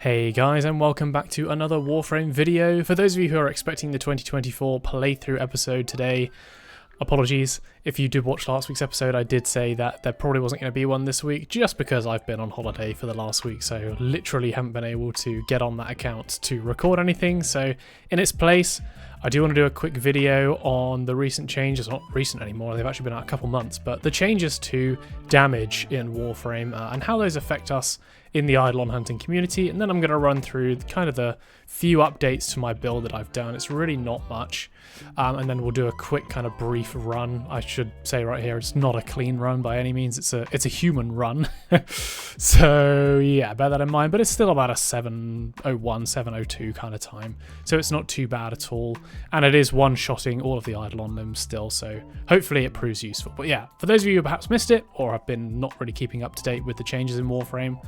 Hey guys, and welcome back to another Warframe video. For those of you who are expecting the 2024 playthrough episode today, apologies. If you did watch last week's episode, I did say that there probably wasn't going to be one this week, just because I've been on holiday for the last week, so literally haven't been able to get on that account to record anything. So in its place, I do want to do a quick video on the recent changes, not recent anymore, they've actually been out a couple months, but the changes to damage in Warframe and how those affect us in the Eidolon hunting community. And then I'm going to run through kind of the few updates to my build that I've done. It's really not much. And then we'll do a quick kind of brief run. I should say right here, it's not a clean run by any means. It's a human run. So yeah, bear that in mind, but it's still about a 7:01, 7:02 kind of time. So it's not too bad at all. And it is one-shotting all of the Eidolon limbs still, so hopefully it proves useful. But yeah, for those of you who perhaps missed it, or have been not really keeping up to date with the changes in Warframe,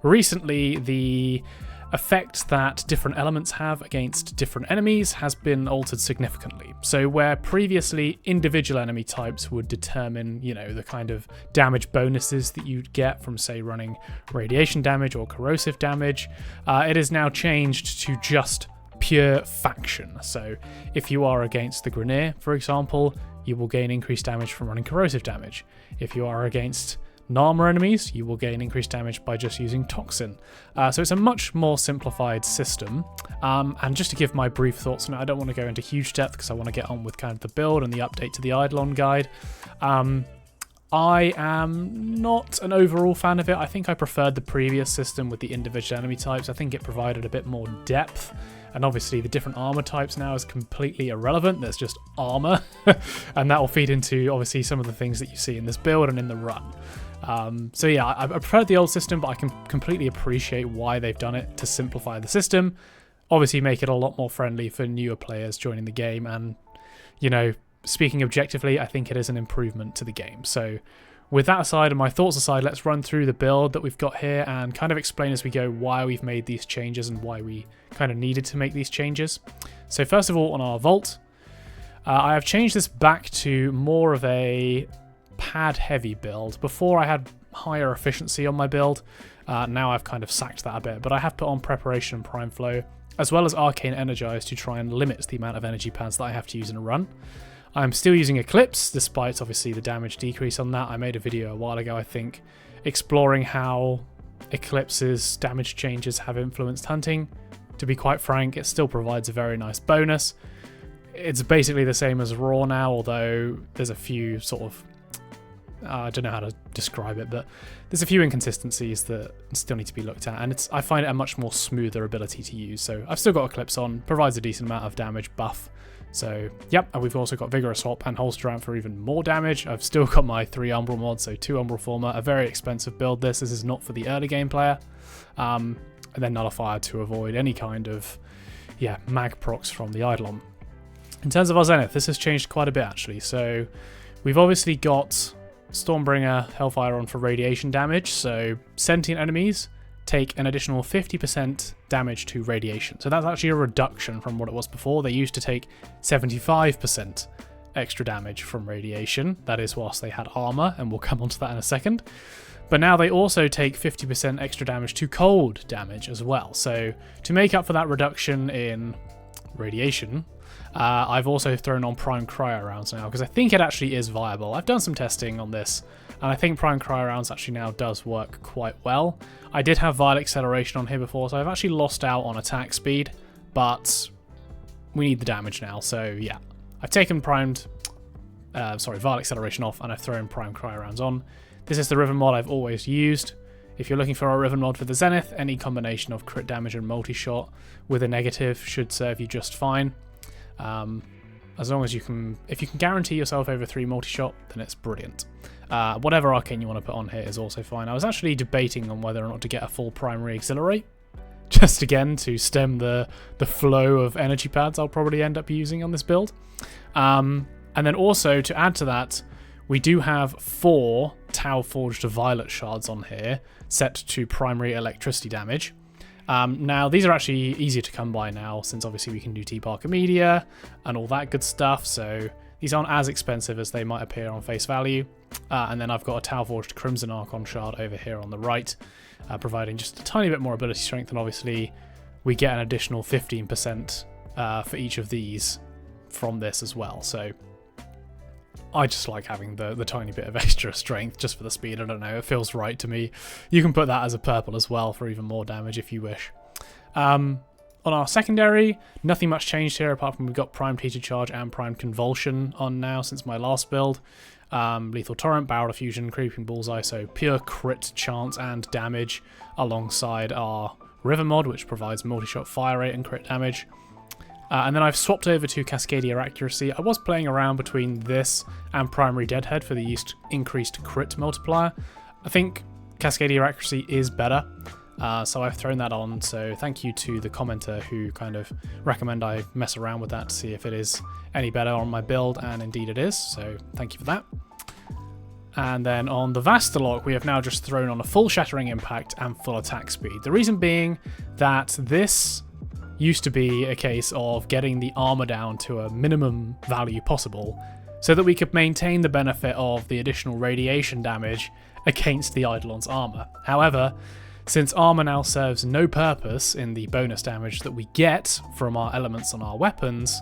recently the effect that different elements have against different enemies has been altered significantly. So where previously individual enemy types would determine, you know, the kind of damage bonuses that you'd get from, say, running radiation damage or corrosive damage, it is now changed to just pure faction. So if you are against the Grineer, for example, you will gain increased damage from running corrosive damage. If you are against Narmer enemies, you will gain increased damage by just using Toxin. So it's a much more simplified system. And just to give my brief thoughts on it, I don't want to go into huge depth because I want to get on with kind of the build and the update to the Eidolon guide. I am not an overall fan of it. I think I preferred the previous system with the individual enemy types. I think it provided a bit more depth. And obviously the different armor types now is completely irrelevant. There's just armor. And that will feed into obviously some of the things that you see in this build and in the run. So yeah, I preferred the old system, but I can completely appreciate why they've done it to simplify the system. Obviously make it a lot more friendly for newer players joining the game. And, you know, speaking objectively, I think it is an improvement to the game. So with that aside and my thoughts aside, let's run through the build that we've got here and kind of explain as we go why we've made these changes and why we kind of needed to make these changes. So first of all, on our vault, I have changed this back to more of a pad heavy build. Before I had higher efficiency on my build. Now I've kind of sacked that a bit, but I have put on preparation and prime flow, as well as arcane energize to try and limit the amount of energy pads that I have to use in a run. I'm still using Eclipse, despite obviously the damage decrease on that. I made a video a while ago, I think, exploring how Eclipse's damage changes have influenced hunting. To be quite frank, it still provides a very nice bonus. It's basically the same as Raw now, although there's a few sort of I don't know how to describe it, but there's a few inconsistencies that still need to be looked at, and I find it a much more smoother ability to use. So I've still got Eclipse on, provides a decent amount of damage buff. So yep, and we've also got Vigorous Swap and Holster Amp for even more damage. I've still got my 3 Umbral mods, so 2 Umbral Former, a very expensive build this is not for the early game player. And then Nullifier to avoid any kind of, yeah, mag procs from the Eidolon. In terms of our Zenith, this has changed quite a bit actually. So we've obviously got Stormbringer Hellfire on for radiation damage, so sentient enemies take an additional 50% damage to radiation. So that's actually a reduction from what it was before. They used to take 75% extra damage from radiation. That is whilst they had armor, and we'll come onto that in a second. But now they also take 50% extra damage to cold damage as well. So to make up for that reduction in radiation, I've also thrown on Prime Cryo rounds now, because I think it actually is viable. I've done some testing on this, and I think Prime Cryo rounds actually now does work quite well. I did have Vile Acceleration on here before, so I've actually lost out on attack speed, but we need the damage now, so yeah. I've taken Vile Acceleration off, and I've thrown Prime Cryo rounds on. This is the Riven mod I've always used. If you're looking for a Riven mod for the Zenith, any combination of crit damage and multi-shot with a negative should serve you just fine. As long as if you can guarantee yourself over 3 multi-shot, then it's brilliant. Whatever arcane you want to put on here is also fine. I was actually debating on whether or not to get a full primary Exhilarate, just again to stem the flow of energy pads I'll probably end up using on this build. And then also to add to that, we do have 4 Tau Forged Violet Shards on here, set to primary electricity damage. Now, these are actually easier to come by now, since obviously we can do T-Parker Media and all that good stuff, so these aren't as expensive as they might appear on face value. And then I've got a Tau-Forged Crimson Archon shard over here on the right, providing just a tiny bit more ability strength, and obviously we get an additional 15% for each of these from this as well. So I just like having the tiny bit of extra strength just for the speed. I don't know, it feels right to me. You can put that as a purple as well for even more damage if you wish. On our secondary, nothing much changed here apart from we've got Primed Heated Charge and Primed Convulsion on now since my last build. Lethal Torrent, Barrel Diffusion, Creeping Bullseye, so pure crit chance and damage alongside our River mod, which provides multi-shot fire rate and crit damage. And then I've swapped over to Cascadier Accuracy. I was playing around between this and Primary Deadhead for the increased crit multiplier. I think Cascadier Accuracy is better, so I've thrown that on. So thank you to the commenter who kind of recommend I mess around with that to see if it is any better on my build, and indeed it is, so thank you for that. And then on the Vastilok, we have now just thrown on a full Shattering Impact and full attack speed. The reason being that this used to be a case of getting the armor down to a minimum value possible so that we could maintain the benefit of the additional radiation damage against the Eidolon's armor. However, since armor now serves no purpose in the bonus damage that we get from our elements on our weapons,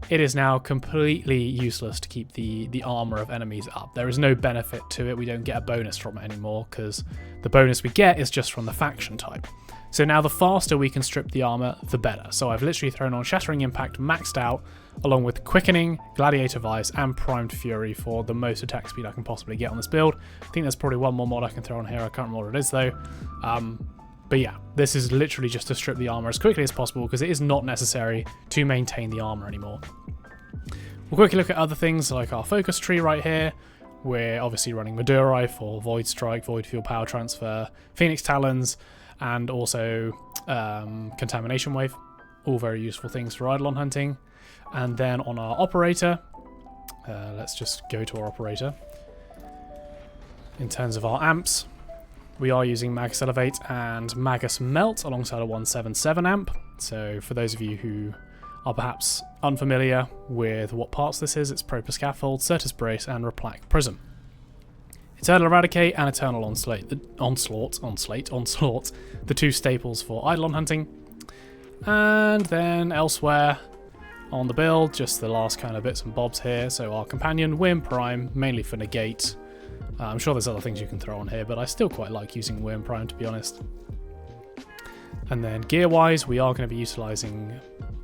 it is now completely useless to keep the armor of enemies up. There is no benefit to it. We don't get a bonus from it anymore because the bonus we get is just from the faction type. So now the faster we can strip the armor, the better. So I've literally thrown on Shattering Impact maxed out, along with Quickening, Gladiator Vice, and Primed Fury for the most attack speed I can possibly get on this build. I think there's probably one more mod I can throw on here. I can't remember what it is though. But yeah, this is literally just to strip the armor as quickly as possible because it is not necessary to maintain the armor anymore. We'll quickly look at other things like our focus tree right here. We're obviously running Madurai for Void Strike, Void Fuel Power Transfer, Phoenix Talons, and also Contamination Wave. All very useful things for Eidolon hunting. And then on our operator, let's just go to our operator. In terms of our amps, we are using Magus Elevate and Magus Melt alongside a 177 amp. So for those of you who are perhaps unfamiliar with what parts this is, it's Proper Scaffold, Certus Brace, and Replac Prism. Eternal Eradicate and Eternal Onslaught, the two staples for Eidolon hunting. And then elsewhere on the build, just the last kind of bits and bobs here. So our companion, Worm Prime, mainly for negate. I'm sure there's other things you can throw on here, but I still quite like using Worm Prime, to be honest. And then gear-wise, we are going to be utilising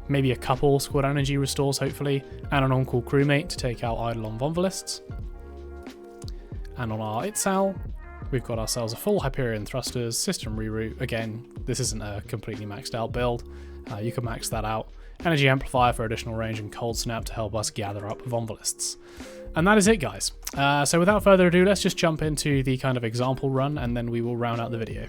maybe a couple Squad Energy Restores, hopefully, and an on-call crewmate to take out Eidolon Vonvalists. And on our Itzal, we've got ourselves a full Hyperion Thrusters, System Reroute. Again, this isn't a completely maxed out build. You can max that out. Energy Amplifier for additional range, and Cold Snap to help us gather up Vonvalists. And that is it, guys. So without further ado, let's just jump into the kind of example run, and then we will round out the video.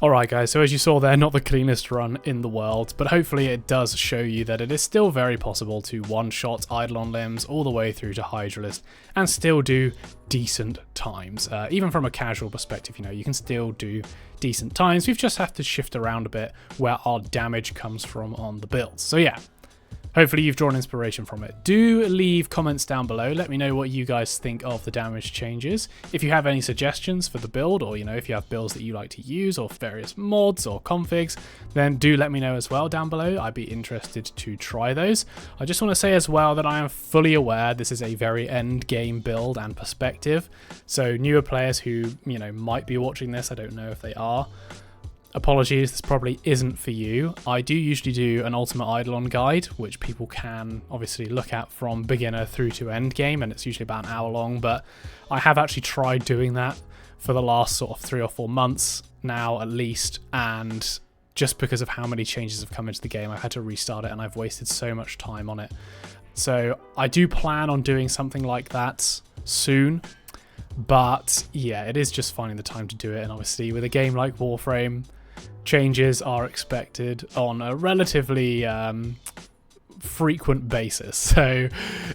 Alright guys, so as you saw there, not the cleanest run in the world, but hopefully it does show you that it is still very possible to one-shot Eidolon limbs all the way through to Hydralist and still do decent times. Even from a casual perspective, you know, you can still do decent times. We've just have to shift around a bit where our damage comes from on the builds. So yeah. Hopefully you've drawn inspiration from it. Do leave comments down below. Let me know what you guys think of the damage changes. If you have any suggestions for the build, or you know, if you have builds that you like to use, or various mods or configs, then do let me know as well down below. I'd be interested to try those. I just want to say as well that I am fully aware this is a very end game build and perspective. So newer players who, you know, might be watching this, I don't know if they are. Apologies, this probably isn't for you. I do usually do an Ultimate Eidolon guide, which people can obviously look at from beginner through to end game, and it's usually about an hour long, but I have actually tried doing that for the last sort of 3 or 4 months now at least, and just because of how many changes have come into the game, I've had to restart it and I've wasted so much time on it. So I do plan on doing something like that soon, but yeah, it is just finding the time to do it, and obviously with a game like Warframe, changes are expected on a relatively frequent basis. So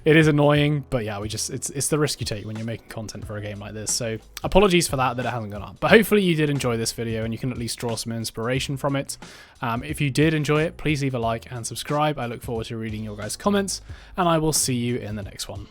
it is annoying, but yeah, it's the risk you take when you're making content for a game like this. So apologies for that it hasn't gone up. But hopefully you did enjoy this video and you can at least draw some inspiration from it. If you did enjoy it, please leave a like and subscribe. I look forward to reading your guys' comments, and I will see you in the next one.